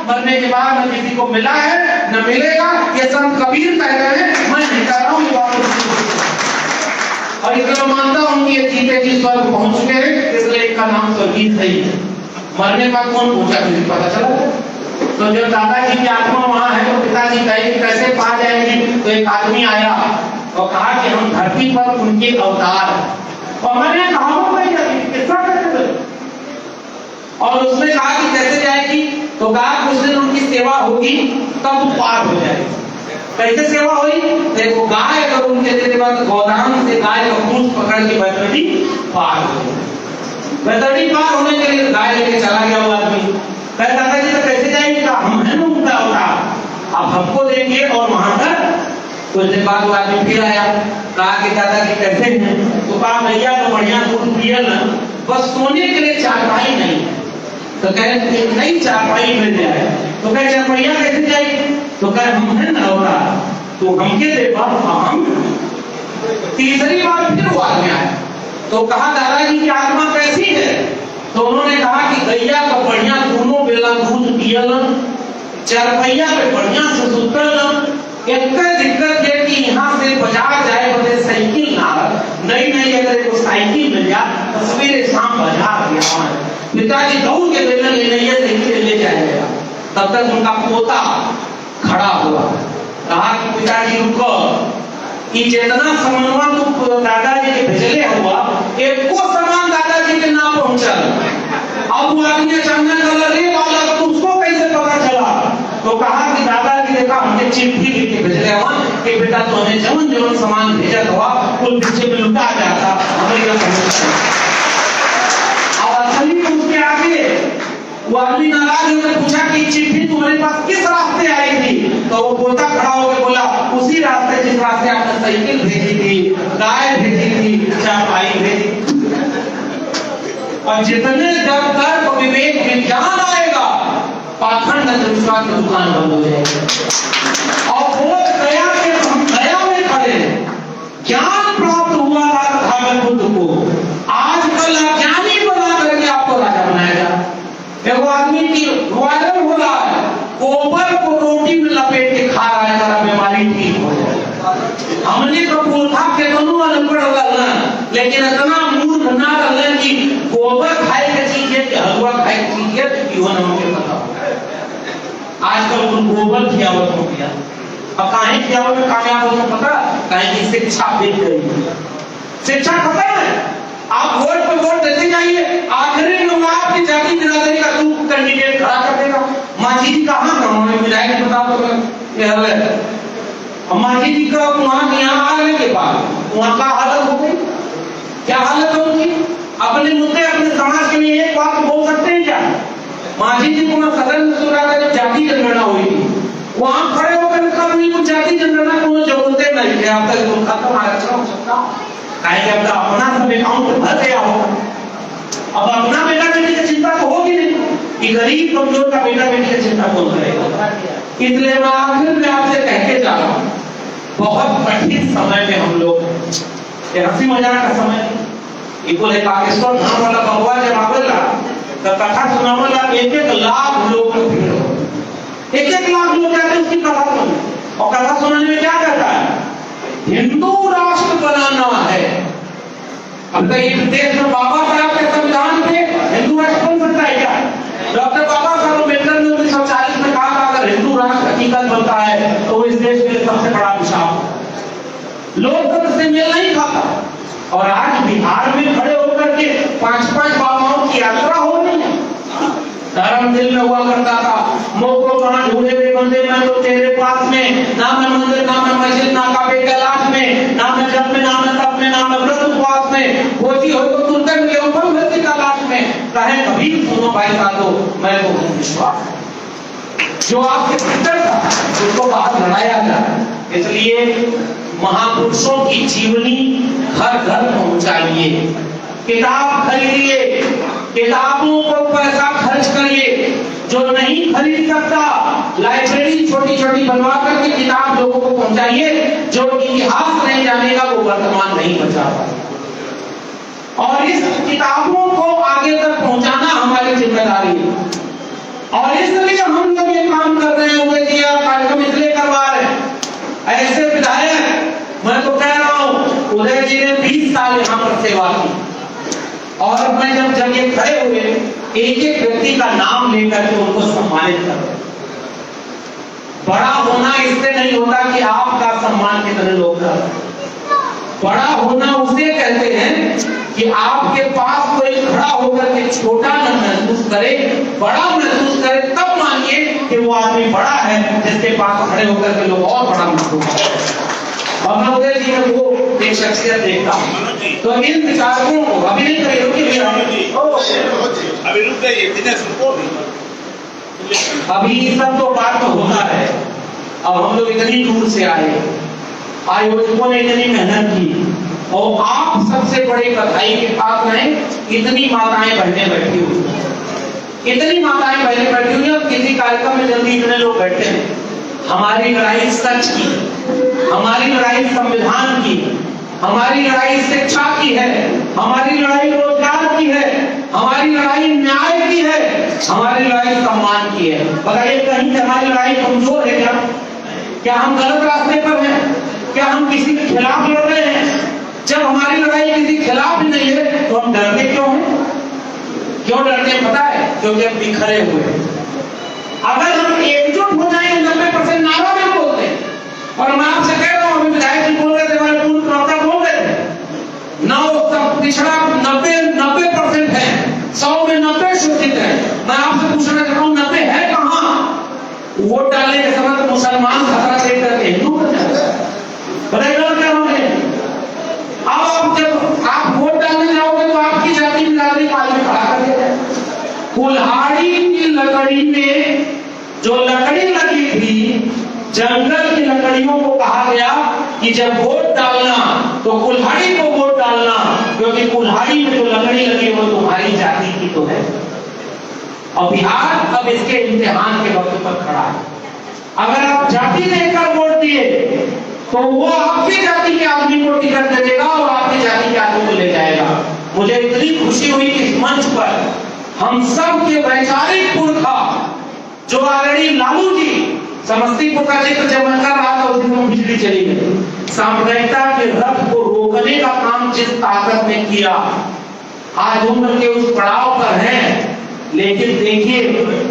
मरने के बाद न किसी को मिला है न मिलेगा। ये संत कबीर कह रहे हैं, मैं नहीं कह रहा हूँ। और इसलिए मैं मानता हूँ कि ये जीते जी स्वर्ग पहुंच चुके हैं, इसलिए इनका नाम स्वर्गीय सही है। मरने का कौन पूछा, मुझे पता चला। तो जब दादाजी की आत्मा वहां है तो पिताजी कहे कि कैसे पा जाएगी। तो एक आदमी आया और कहा कि हम धरती पर उनके अवतार, और मैंने कहा और उसने कहा कि कैसे जाएगी। तो कहा कुछ दिन उनकी सेवा होगी तब पार हो जाएगी। कैसे सेवा हुई, देखो गाय अगर उनके देते बाद गोदाम से गाय का पूंछ पकड़ के बैतरणी पार हो गई। बैतरणी पार होने के लिए गाय लेके चला गया वो आदमी। दादाजी तो कैसे जाएंगे, हम है ना उनका अवतार, आप हमको देंगे। और वहां पर कुछ दिन बाद वो आदमी फिर आया, कहा कि दादाजी कैसे हैं। तो कहा भैया तो बढ़िया दूध पिए ना, बस सोने के लिए चारपाई नहीं है। तो कहे नई चारपाई मिल जाए। तो कहे चारपाइया कैसे जाएगी। तो कहे हम है ना अवतार, तो हमके दे हम। तीसरी बार फिर वो आदमी आया तो कहा दादाजी की आत्मा कैसी है। तो उन्होंने कहा कि गैया का बढ़िया दोनों बेला दूध पियल, चारपैया पे बढ़िया से सुतल। एक दिक्कत है कि यहाँ से बाजार जाए बदे साइकिल ना, नई अगर एक साइकिल मिल जाए तो सवेरे शाम बाजार गया। पिताजी दौड़ के बेलन ले साइकिल ले जाएगा। तब तक उनका पोता खड़ा हुआ, कहा कि पिताजी रुको, कि जितना सामानवा तू दादाजी के भेजले हुआ एक को सामान दादाजी के ना पहुंचल। अब वो आदमी अचानक रे वाला तो उसको कैसे पता चला। तो कहा कि दादाजी देखा हमने चिट्ठी लिख के भेजले हुआ कि बेटा तूने जवन जवन सामान भेजा हुआ वो पीछे में लुटा जाता हमें यह समझ। और असली उसके आगे वो आदमी नाराज होकर पूछा कि चिट्ठी तुम्हारे पास किस रास्ते आई थी। तो वो पोता खड़ा होकर बोला उसी रास्ते जिस रास्ते आपने साइकिल भेजी थी, गाय भेजी थी, चारपाई भेजी। और जितने जब तक विवेक विज्ञान आएगा पाखंड अंधविश्वास की दुकान बंद हो जाएगी। और वो दया के हम दया में खड़े, ज्ञान प्राप्त हुआ था बुद्ध को, आजकल अज्ञानी बना करके आपको राजा बनाएगा। एक आदमी की वायरल हो रहा है, गोबर को रोटी में लपेट के खा रहा है, जरा बीमारी ठीक हो जाए। हमने तो पूछा के दोनों अनपढ़ लगना, लेकिन इतना मूर्ख ना लगना कि गोबर खाए की चीज है कि हलवा खाए की चीज है, यो ना मुझे पता। आजकल तो गोबर खियावत हो गया। अब काहे खियावत में कामयाब हो पता, काहे की शिक्षा बिक गई। शिक्षा खत्म है। आप वोट पे वोट देते जाइए, आखिरी में आपकी जाति बिरादरी का तू कैंडिडेट खड़ा कर देगा। मांझी जी कहाँ का विधायक बता दो ये है। मांझी जी का वहां यहाँ आने के बाद वहां का हालत हो गई, क्या हालत होगी। अपने मुद्दे अपने समाज के लिए एक बात बोल सकते हैं क्या। मांझी जी को मैं सदन में सुन रहा था जब जाति जनगणना हुई थी, वहां खड़े होकर कभी कुछ जाति जनगणना को जो बोलते नहीं थे। अब तक उनका तो आरक्षण हो सकता है, अपना सब अकाउंट भर गया होगा। अब अपना बेटा बेटी की चिंता तो होगी नहीं कि गरीब कमजोर का बेटा बेटी की चिंता कौन करेगा। इसलिए मैं आखिर में आपसे कहते जा रहा हूँ, बहुत कठिन समय में हम लोग, हंसी मजाक का समय बोले कागेश्वर धाम वाला भगवान जब आवेला तो कथा सुनावेला 1-1 लाख लोग, 1-1 लाख लोग जाते उसकी कथा सुनने। और कथा सुनाने में क्या कहता है, हिंदू राष्ट्र बनाना है। अब तक इस देश में बाबा साहब के संविधान पे हिंदू राष्ट्र बन सकता है क्या। डॉक्टर बाबा साहब अम्बेडकर ने 1940 में कहा था अगर हिंदू राष्ट्र हकीकत बनता है तो इस देश के लिए सबसे बड़ा पिशाब। लोकतंत्र से मेल नहीं खाता। और आज बिहार में खड़े होकर के 5-5 बाबाओं की यात्रा हो रही है। धर्म दिल में हुआ करता था, मोको कहां ढूंढे हुए बंदे मैं तो तेरे पास में, ना मैं मंदिर ना मैं मस्जिद ना काबे कैलाश में, ना मैं जब में ना मैं तब में ना मैं व्रत उपवास में, होती हो तो तुरंत के ऊपर मृत्यु तलाश में। कहे कभी सुनो भाई साधो मैं तो विश्वास जो आपके भीतर था उसको बाहर लड़ाया जाए। इसलिए महापुरुषों की जीवनी घर घर पहुंचाइए, किताब खरीदिए, किताबों पर पैसा खर्च करिए। जो नहीं खरीद सकता लाइब्रेरी छोटी छोटी बनवा करके किताब लोगों को पहुंचाइए। जो इतिहास नहीं जानेगा वो वर्तमान नहीं बचा पाएगा। और इस किताबों को आगे तक पहुंचाना हमारी जिम्मेदारी है। और इसलिए हम जब ये काम कर रहे हैं, उदय जी आप कार्यक्रम इसलिए करवा रहे हैं। ऐसे विधायक मैं तो कह रहा हूं, उदय जी ने 20 साल यहाँ पर सेवा की, और मैं जब ये खड़े हुए एक एक व्यक्ति का नाम लेकर के उनको सम्मानित कर रहे। बड़ा होना इससे नहीं होता कि आपका सम्मान कितने लोग कर रहे हैं। बड़ा होना उसे कहते हैं कि आपके पास कोई खड़ा होकर के छोटा न महसूस करे, बड़ा महसूस करे, तब मानिए कि वो आदमी बड़ा है जिसके पास खड़े होकर के लोग और बड़ा महसूस करते। और मैं उदय जी में वो एक शख्सियत देखता हूँ। तो इन विचारकों को अभी नहीं करें, अभी सब तो बात तो होता है। अब हम लोग इतनी दूर से आए, आयोजकों ने इतनी मेहनत की, और आप सबसे बड़े कथाई के पास में इतनी माताएं बहनें बैठी हुई, इतनी माताएं बहनें बैठी हुई, और किसी कार्यक्रम में जल्दी इतने लोग बैठे हैं। हमारी लड़ाई सच की, हमारी लड़ाई संविधान की, हमारी लड़ाई शिक्षा की है, हमारी लड़ाई रोजगार की है, हमारी लड़ाई न्याय की है, हमारी लड़ाई सम्मान की है। बताइए कहीं से हमारी लड़ाई कमजोर है क्या? क्या हम गलत रास्ते पर हैं? क्या हम किसी के खिलाफ लड़ रहे हैं? जब हमारी लड़ाई किसी खिलाफ ही नहीं है तो हम डरते क्यों हैं? क्यों डरते हैं पता है? क्योंकि हम बिखरे हुए हैं। अगर हम एकजुट हो जाएंगे 90% नारा में बोलते हैं, और मैं आपसे कह रहा हूं, अभी विधायक जी बोल रहे थे, हमारे पूर्व प्रवक्ता बोल रहे थे, 9 पिछड़ा 90% है, 100 में 90 शोषित है। मैं आपसे पूछना चाहता हूँ 90 है कहाँ? वोट डालने के समय तो मुसलमान खतरा दे करके हिंदू बन जाता है। क्या होंगे? अब जब आप वोट डालने जाओगे तो आपकी जाति में नागरिक आदमी खड़ा कर दिया जाए। कुल्हाड़ी की लकड़ी में जो लकड़ी लगी थी, जंगल की लकड़ियों को कहा गया कि जब वोट डालना तो कुल्हाड़ी को वोट डालना, क्योंकि कुल्हाड़ी में जो लकड़ी लगी वो तुम्हारी जाति की तो है। और बिहार अब इसके इम्तिहान के वक्त पर खड़ा है। अगर आप जाति देकर वोट दिए तो वो आपकी जाति के आदमी को टिकट दे देगा और आपकी जाति के आदमी को ले जाएगा। मुझे इतनी खुशी हुई कि इस मंच पर हम सब के वैचारिक पुरखा, जो ऑलरेडी लालू जी समस्तीपुर का जिक्र जब मैं कर रहा था उस दिन बिजली चली गई, सांप्रदायिकता के रथ को रोकने का काम जिस ताकत ने किया, आज उम्र के उस पड़ाव पर हैं, लेकिन देखिए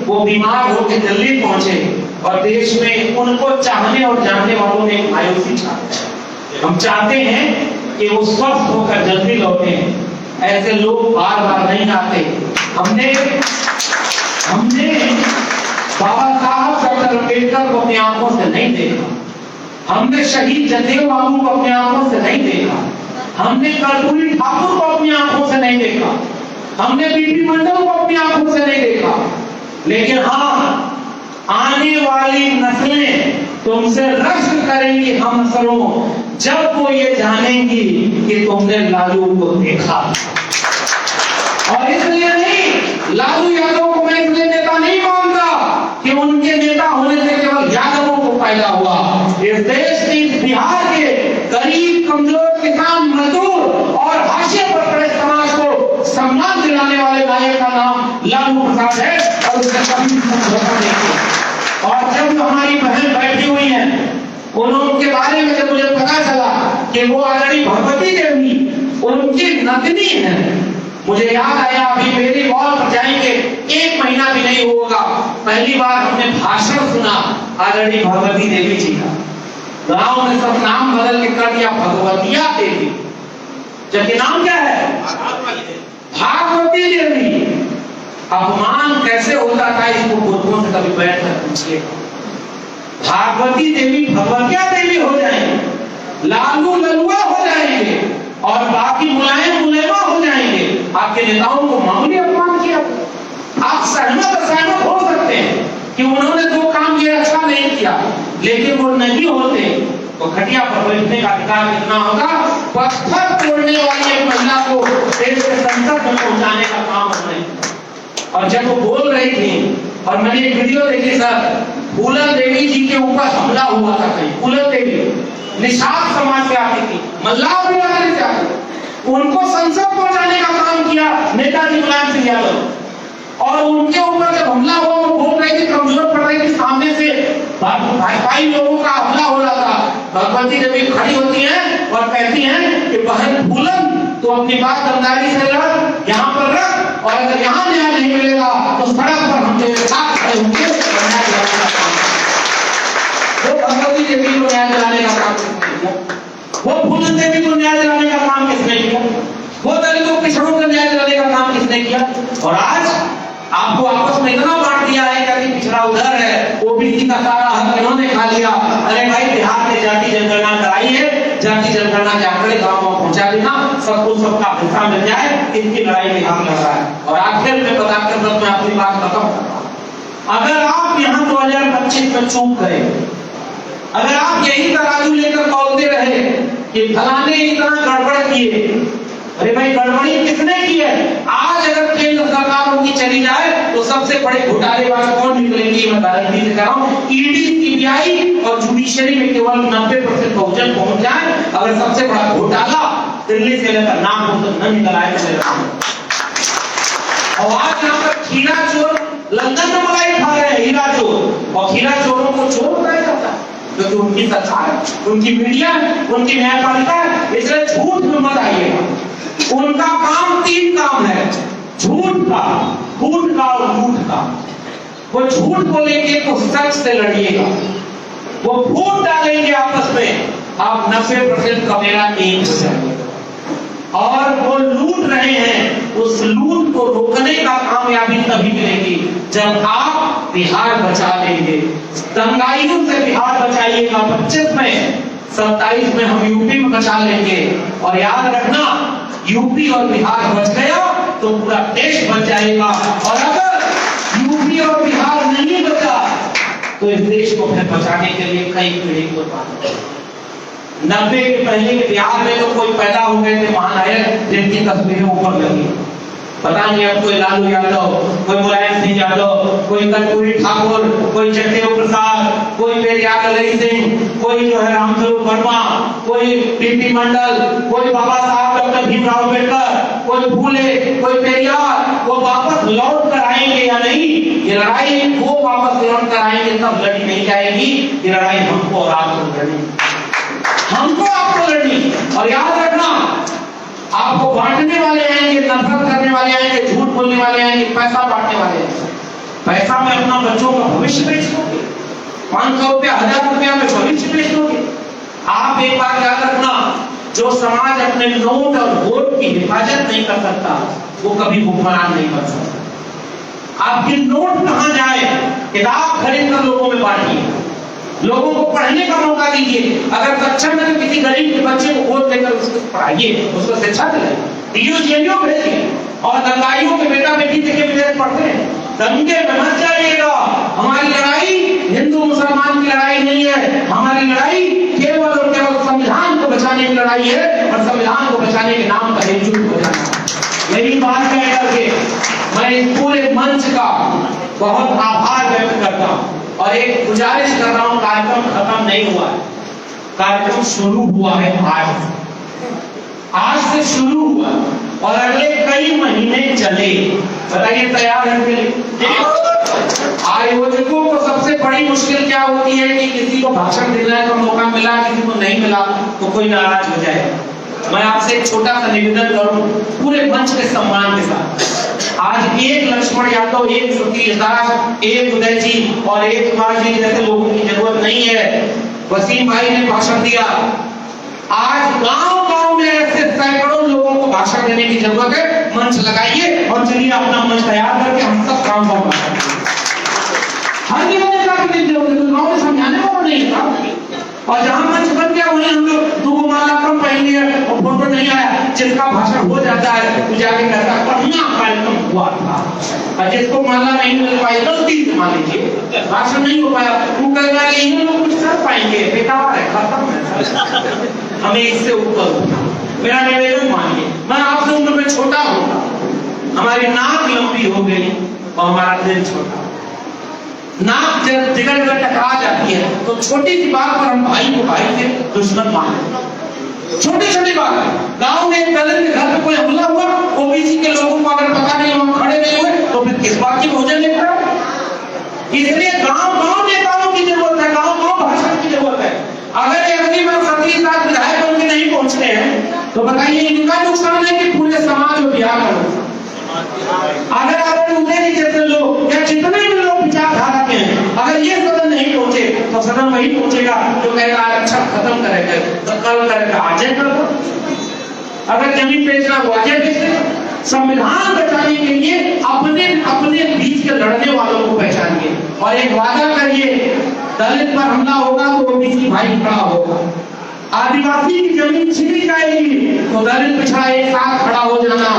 वो बीमार होकर दिल्ली पहुंचे और देश में उनको चाहने और जानने वालों ने मायूसी छाई। हम चाहते हैं कि वो स्वस्थ होकर जल्दी लौटे। ऐसे लोग बार बार नहीं आते। हमने बाबा साहब डॉक्टर अम्बेडकर को अपनी आंखों से नहीं देखा, हमने शहीद जगदेव बाबू को अपनी आंखों से नहीं देखा, हमने कर्पूरी ठाकुर को अपनी आंखों से नहीं देखा, हमने बीपी मंडल को अपनी आंखों से नहीं देखा। लेकिन हाँ, आने वाली नस्लें तुमसे रश्क करेंगी हम नस्लों, जब वो ये जानेंगी कि तुमने लालू को देखा। और इसलिए नहीं, लालू यादव को मैं इसलिए नेता नहीं मानता कि उनके नेता होने से केवल यादवों को फायदा हुआ। इस देश के, इस बिहार के गरीब, कमजोर, किसान, मजदूर और हाशिए पर खड़े समाज को सम्मान दिलाने वाले नायक का नाम लालू प्रसाद है, और उससे कभी समझौता नहीं किया। और जब हमारी बहन बैठी हुई है, उनके बारे में जब मुझे पता चला कि वो ऑलरेडी भगवती देवी उनकी नतनी है, मुझे याद आया, अभी मेरी वॉल पर जाएंगे 1 महीना भी नहीं होगा, पहली बार हमने भाषण सुना ऑलरेडी भगवती देवी जी का। गांव में सब नाम बदल के कर दिया भगवतिया देवी, जबकि नाम क्या है? भागवती देवी। अपमान कैसे होता था इसको बुद्धों से कभी बैठ कर पूछिए। भागवती देवी भगवतिया देवी हो जाएंगे, लालू ललुआ हो जाएंगे, और बाकी मुलायम मुलेमा हो जाएंगे। आपके नेताओं को मामूली अपमान किया। आप सहमत हो सकते हैं कि उन्होंने 2 काम ये अच्छा नहीं किया, लेकिन वो नहीं होते तो खटिया पर बैठने का अधिकार कितना होगा? पत्थर तोड़ने वाली एक महिला को देश के संसद में पहुंचाने का काम उन्होंने। और जब वो बोल रही थी, और मैंने एक वीडियो देखी सर, फूलन देवी जी के ऊपर हमला हुआ था कहीं। फूलन देवी निषाद समाज से आती थी, मल्लाह बिरादरी से आती थी, उनको संसद पहुंचाने का काम किया नेताजी मुलायम सिंह यादव। और उनके ऊपर जब हमला हुआ, वो बोल रही थी, कमजोर पड़ रही थी, ईसाई लोगों का हमला हो रहा था, भगवती देवी खड़ी होती हैं और कहती हैं कि बहन फूलन तो अपनी बात दमदारी से लड़, यहाँ पर रख, और अगर यहाँ न्याय नहीं मिलेगा तो सड़क पर हम तेरे साथ खड़े होंगे। वो भगवती देवी को न्याय दिलाने का काम किसने किया? वो फूलन देवी को न्याय दिलाने का काम किसने किया? वो दलितों पिछड़ों को न्याय दिलाने का काम किसने किया? और आज आपको आपस में इतना बांट दिया है कि पिछड़ा उधर है, ओबीसी का सारा हक इन्होंने खा लिया। अरे भाई, बिहार में जाति जनगणना कराई है, जाति जनगणना के आंकड़े गांव में पहुंचा देना, सबको सबका हिस्सा मिल जाए, इसकी लड़ाई में हम लड़ रहा है। और आखिर में बताकर बस मैं अपनी बात खत्म करता। अगर आप यहाँ 2025 में चूक गए, अगर आप यही तराजू लेकर तौलते रहे कि फलाने इतना गड़बड़ किए, अरे भाई गड़बड़ी किसने की है? आज अगर केंद्र सरकार उनकी चली जाए तो सबसे बड़े घोटालेबाज कौन निकलेंगे? मैं गारंटी से कह रहा हूं, ईडी, सीबीआई और जुडिशरी में केवल 90% बहुजन पहुंच जाए। अगर सबसे बड़ा घोटाला दिल्ली से लेकर नागपुर तक न निकल आए और आज यहाँ पर खीरा चोर लंदन में मलाई खा रहे हैं, हीरा चोर, और खीरा चोरों को चोर बनाया जाता है क्योंकि उनकी सरकार, उनकी मीडिया, उनकी न्यायपालिका है। इसलिए झूठ में मत आइएगा। उनका काम 3 काम है, झूठ का, फूट का और झूठ का। वो झूठ बोलेंगे तो सच से लड़िएगा, वो फूट डालेंगे आपस में, आप 90% का मेरा 1%। और वो लूट रहे हैं, उस लूट को रोकने का कामयाबी तभी मिलेगी जब आप बिहार बचा लेंगे। दंगाइयों से बिहार बचाइएगा 25 में, 27 में हम यूपी में बचा लेंगे। और याद रखना, यूपी और बिहार बच गया तो पूरा देश बच जाएगा। और अगर यूपी और बिहार नहीं बचा तो इस देश को फिर बचाने के लिए कई पीढ़ी को 90 के पहले के बिहार में तो कोई पैदा हो गए थे महानायक जिनकी तस्वीरें ऊपर लगी। पता नहीं अब कोई लालू यादव, कोई मुलायम सिंह यादव, कोई कर्पूरी ठाकुर, कोई जगदेव प्रसाद, कोई पेरियार ललित सिंह, कोई जो है रामस्वरूप वर्मा, कोई टीटी मंडल, कोई बाबा साहब डॉक्टर भीमराव अम्बेडकर, कोई फूले, कोई पेरियार, वो वापस लौट कर आएंगे या नहीं? ये लड़ाई वो वापस लौट कर आएंगे तब लड़ी नहीं जाएगी। ये लड़ाई हमको और आपको लड़नी, हमको आपको लड़नी। और याद रखना, आपको बांटने वाले आएंगे, नफरत करने वाले आएंगे, झूठ बोलने वाले आएंगे, पैसा बांटने वाले आएंगे। पैसा में अपना बच्चों का भविष्य बेच दोगे, 500 रुपया, 1000 रुपया में भविष्य बेच दोगे। आप एक बात याद रखना, जो समाज अपने नोट और वोट की हिफाजत नहीं कर सकता वो कभी हुक्मरान नहीं बन सकता। आपकी नोट कहां जाए? किताब खरीद कर लोगों में बांटिए, लोगों को पढ़ने का मौका दीजिए। अगर सक्षम है तो किसी गरीब के बच्चे को गोद देकर उसको पढ़ाइए, उसको शिक्षा दिलाइए, डीओ भेजिए। और दंगाइयों के बेटा बेटी के विदेश पढ़ते हैं, दंगे में मत जाइएगा। हमारी लड़ाई हिंदू मुसलमान की लड़ाई नहीं है, हमारी लड़ाई केवल और केवल संविधान को बचाने की लड़ाई है। और संविधान को बचाने के नाम पर एकजुट हो जाना। मेरी बात कह करके मैं इस पूरे मंच का बहुत आभार व्यक्त करता हूँ और एक गुजारिश कर रहा हूं, कार्यक्रम खत्म नहीं हुआ है, कार्यक्रम शुरू हुआ है। आज से शुरू हुआ और अगले कई महीने चले। बताइए तैयार है के लिए? आयोजकों को सबसे बड़ी मुश्किल क्या होती है कि किसी को भाषण देने का मौका मिला, किसी को नहीं मिला तो कोई नाराज हो जाए। मैं आपसे एक छोटा सा निवेदन करूं पूरे मंच के सम्मान के साथ। आज एक लक्ष्मण यादव, एक सतीश दास, एक उदय जी और एक कुमार जी जैसे लोगों की जरूरत नहीं है। वसीम भाई ने भाषण दिया, आज गांव-गांव में ऐसे सैकड़ों लोगों को भाषण देने की जरूरत है। मंच लगाइए और चलिए अपना मंच तैयार करके हम सब गांव-गांव हर जगह गाँव में समझाने को नहीं था। और जहां मंच बन गया वहीं हम लोग दो माला कम पहनिए और फोटो नहीं आया, जिसका भाषण हो जाता है तो जाके कहता है बढ़िया कार्यक्रम हुआ था। और जिसको माला नहीं मिल पाई गलती से मान लीजिए भाषण नहीं हो पाया, वो कह रहा है इन लोग कुछ कर पाएंगे, बेकार है, खत्म है। हमें इससे ऊपर उठना, मेरा निवेदन मानिए। मैं आपसे उम्र में छोटा हूँ, हमारी नाक लंबी हो गई और हमारा दिल छोटा। नाक जगह जगह टकरा जाती है तो छोटी सी बात पर हम भाई को भाई से दुश्मन मान, छोटी छोटी बात। गांव में एक दलित के घर पे कोई हमला हुआ, ओबीसी के लोगों को अगर पता नहीं वहां खड़े नहीं हुए तो फिर किस बात की भोजन लेता है? इसलिए गांव-गांव नेताओं की जरूरत है, गांव-गांव भाषण अगर ये अगली बार 37 विधायक उनके नहीं पहुंचते हैं तो बताइए इनका नुकसान है कि पूरे समाज को बिहार का नुकसान? अगर आप उदय जैसे लोग या जितने भी लोग विचारधारा के हैं, अगर ये सदन नहीं पहुंचे तो सदन वही पहुंचेगा जो कहेगा आरक्षण खत्म करेगा, तो कल करेगा आज कर दो। अगर जमीन बेचना वो आज बेचेगा। संविधान बचाने के लिए अपने अपने बीच के लड़ने वालों को पहचानिए और एक वादा करिए, दलित पर हमला होगा तो ओबीसी भाई खड़ा होगा, आदिवासी की जमीन छीनी जाएगी तो दलित पिछड़ा एक साथ खड़ा हो जाना।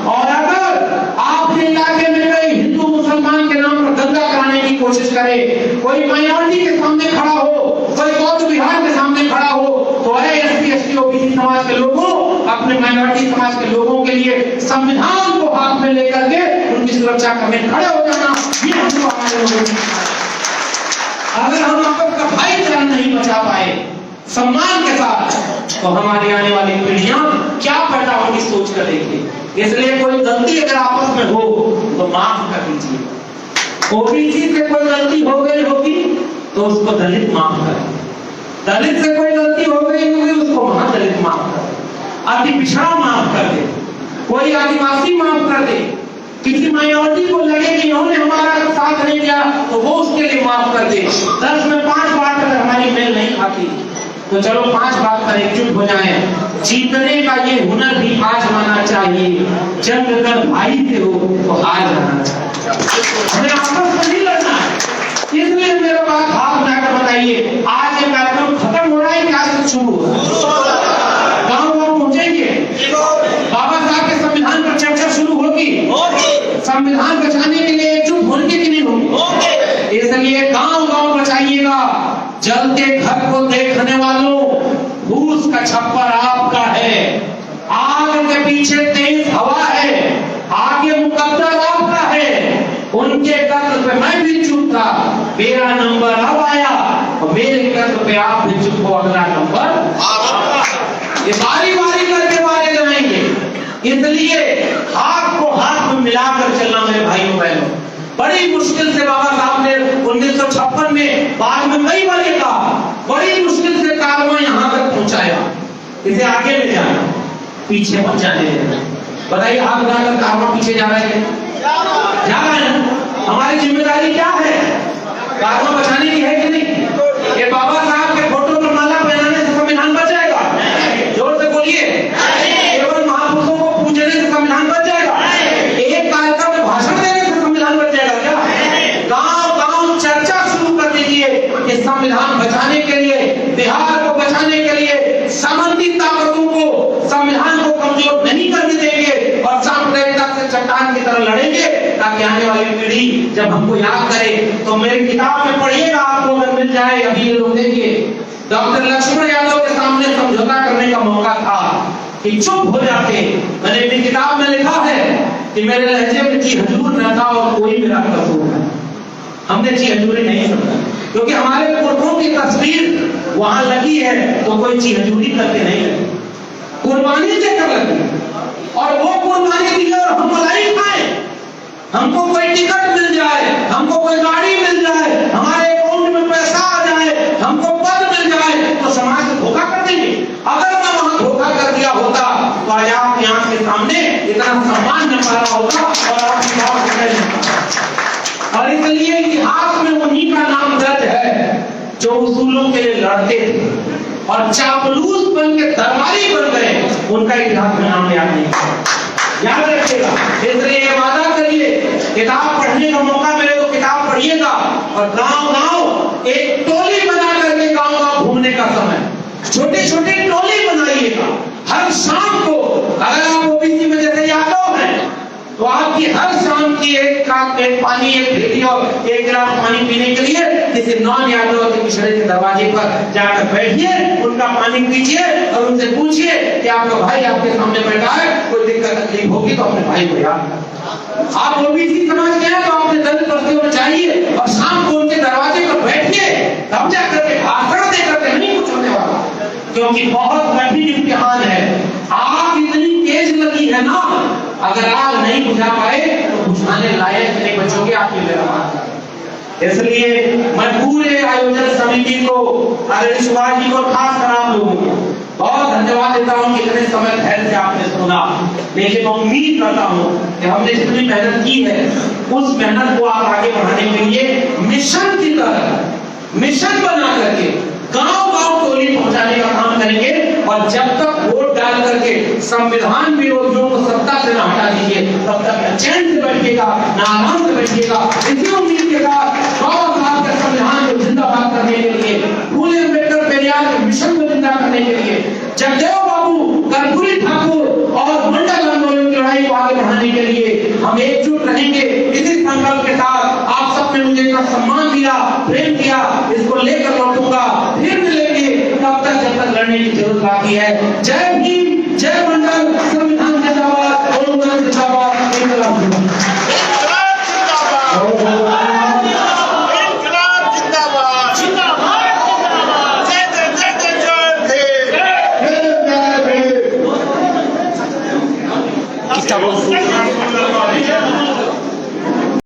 और अगर आपके इलाके में कोई हिंदू मुसलमान के नाम पर दंगा कराने की कोशिश करे, कोई माइनॉरिटी के सामने खड़ा हो, कोई बौद्ध विहार के सामने खड़ा हो, तो एससी एसटी ओबीसी समाज के लोगों, अपने माइनॉरिटी समाज के लोगों के लिए संविधान को हाथ में लेकर के उनकी सुरक्षा करने खड़े हो जाना। ये हमको हमारे लोगों, अगर हम आपस का भाईचारा नहीं बचा पाए सम्मान के साथ, तो हमारी आने वाली पीढ़ियां क्या पैदा होगी सोच कर देखिए। इसलिए कोई गलती अगर आपस में हो तो माफ कर दीजिए। ओबीसी से कोई गलती हो गई होगी तो उसको दलित माफ करे, दलित से कोई गलती हो गई होगी उसको महादलित माफ करे, अति पिछड़ा माफ कर दे, कोई आदिवासी माफ कर दे, किसी माइनॉरिटी को लगे कि इन्होंने हमारा साथ नहीं दिया तो वो उसके लिए माफ कर दे। 10 में 5 बात अगर हमारी मेल नहीं खाती तो चलो 5 बात पर एकजुट हो जाए। जीतने का ये हुनर भी आजमाना चाहिए, जंग कर भाई से हो तो हार जाना चाहिए, हमें आपस में नहीं लड़ना है। इसलिए मेरे पास हाथ उठाकर बताइए, आज ये कार्यक्रम खत्म हो रहा है क्या शुरू हो रहा है? गाँव गाँव पहुंचेंगे, बाबा साहब के संविधान पर चर्चा शुरू होगी, संविधान बचाने के लिए एकजुट होंगे कि नहीं होंगे? इसलिए गांव गांव बचाइएगा। जलते घर को देखने वालों, फूस का छप्पर आपका है, आग के पीछे तेज हवा है, आगे मुकद्दर आपका है। उनके कत्ल पे मैं भी चुप था, मेरा नंबर अब आया और मेरे कत्ल पे आप भी चुप हो, अगला नंबर आपका। ये बारी बारी करके मारे जाएंगे, इसलिए हाथ को हाथ में मिलाकर चलना मेरे भाइयों बहनों। बड़ी मुश्किल से बाबा साहब ने 1956 में बाद में कई बार कहा, बड़ी मुश्किल से कारवां यहां तक पहुंचाया, इसे आगे ले जाना, पीछे मत जाने देना। बताइए हाथ उठाकर कारवां पीछे जा रहा है, जा रहा है ना? हमारी जिम्मेदारी क्या है? कारवां बचाने की है कि नहीं? ये बाबा साहब के फोटो पर माला पहनाने से संविधान बच जाएगा? जोर से बोलिए। केवल महापुरुषों को पूजने से संविधान बच जाएगा? एक कार्यक्रम में भाषण देने से संविधान बच जाएगा क्या? गांव गांव चर्चा शुरू कर दीजिए कि संविधान बचाने के लिए, बिहार को बचाने के लिए समन्वित ताकतों को, संविधान को कमजोर नहीं करने देंगे और सांप्रदायिकता से चट्टान की तरह लड़ेंगे, ताकि आने वाली पीढ़ी जब हमको याद करे तो मेरी किताब में पढ़िएगा, आपको अगर मिल जाए, अभी ये लोग देखिए, डॉक्टर लक्ष्मण यादव के सामने समझौता करने का मौका था कि चुप हो जाते। मैंने अपनी किताब में लिखा है कि मेरे लहजे में जी हजूर न था और कोई मेरा कसूर है। हमने जी हजूरी नहीं समझा, क्योंकि हमारे पुरखों की तस्वीर वहां लगी है तो कोई जी हजूरी करके नहीं लगी, कुर्बानी देकर लगी। और वो कुर्बानी दी और हम मलाई खाए, हमको कोई टिकट मिल जाए, हमको कोई गाड़ी मिल जाए, हमारे अकाउंट में पैसा आ जाए, हमको पद मिल जाए, तो समाज को धोखा कर देंगे। अगर मैं वहां धोखा कर दिया होता तो आज आपकी आंख के सामने इतना सम्मान न पाया होता और आपकी बात नहीं। और इसलिए इतिहास में उन्हीं का नाम दर्ज है जो उसूलों के लिए लड़ते थे और चापलूस बन के दरबारी बन गए, उनका इतिहास में नाम याद नहीं। याद रखिएगा। इसलिए ये वादा करिए, किताब पढ़ने का मौका मिले तो किताब पढ़िएगा और गांव गांव एक टोली बना करके गांव गांव घूमने का समय, छोटे छोटे टोली बनाइएगा। हर शाम को, अगर आप ओबीसी में जैसे यादव हैं तो आपकी हर शाम की एक पानी, एक भेटी और एक गिलास पानी पीने के लिए किसी नॉन यादव के पिछड़े के दरवाजे पर जाकर बैठिए, उनका पानी पीजिए और उनसे पूछिए कि आपका भाई आपके सामने बैठा है, कोई दिक्कत तकलीफ होगी तो अपने भाई को याद। आप ओबीसी समाज के हैं तो अपने दलित बस्तियों में जाइए और शाम को उनके दरवाजे पर बैठिए, तब जाकर के भाषण देकर के नहीं कुछ होने वाला, क्योंकि बहुत कठिन इम्तिहान है। आग इतनी तेज लगी है ना, अगर आग नहीं बुझा पाए तो बुझाने लायक नहीं बचोगे। आपकी मेरा इसलिए मैं पूरे आयोजन समिति को, आदरणीय सुभाष जी को, खास कर आप लोगों को बहुत धन्यवाद देता हूं कि इतने समय धैर्य से आपने सुना। लेकिन मैं उम्मीद करता हूं कि हमने जितनी मेहनत की है उस मेहनत को आप आगे बढ़ाने के लिए मिशन की तरह मिशन बना करके गांव-गांव टोली पहुंचाने का काम करेंगे। और जब तक वोट डाल करके संविधान विरोधियों को सत्ता से ना हटा दीजिए तब तक न चैन से बैठिएगा, न आराम से बैठिएगा। इसी उम्मीद के साथ बाबा साहब के संविधान को जिंदाबाद करने के लिए, फूले अम्बेडकर पेरियार के मिशन को जिंदा करने के लिए, जगदेव बाबू, कर्पूरी ठाकुर और मंडल आंदोलन की लड़ाई को आगे बढ़ाने के लिए हम एकजुट रहेंगे। इसी संकल्प के साथ आप सबने मुझे इतना सम्मान दिया, प्रेम किया, इसको लेकर लौटूंगा, फिर मिलेंगे। तब तक जब तक लड़ने की जरूरत बाकी है। जय भीम, जय मंडल, संविधान जिंदाबाद, आंदोलन जिंदाबाद, इंकलाब जिंदाबाद।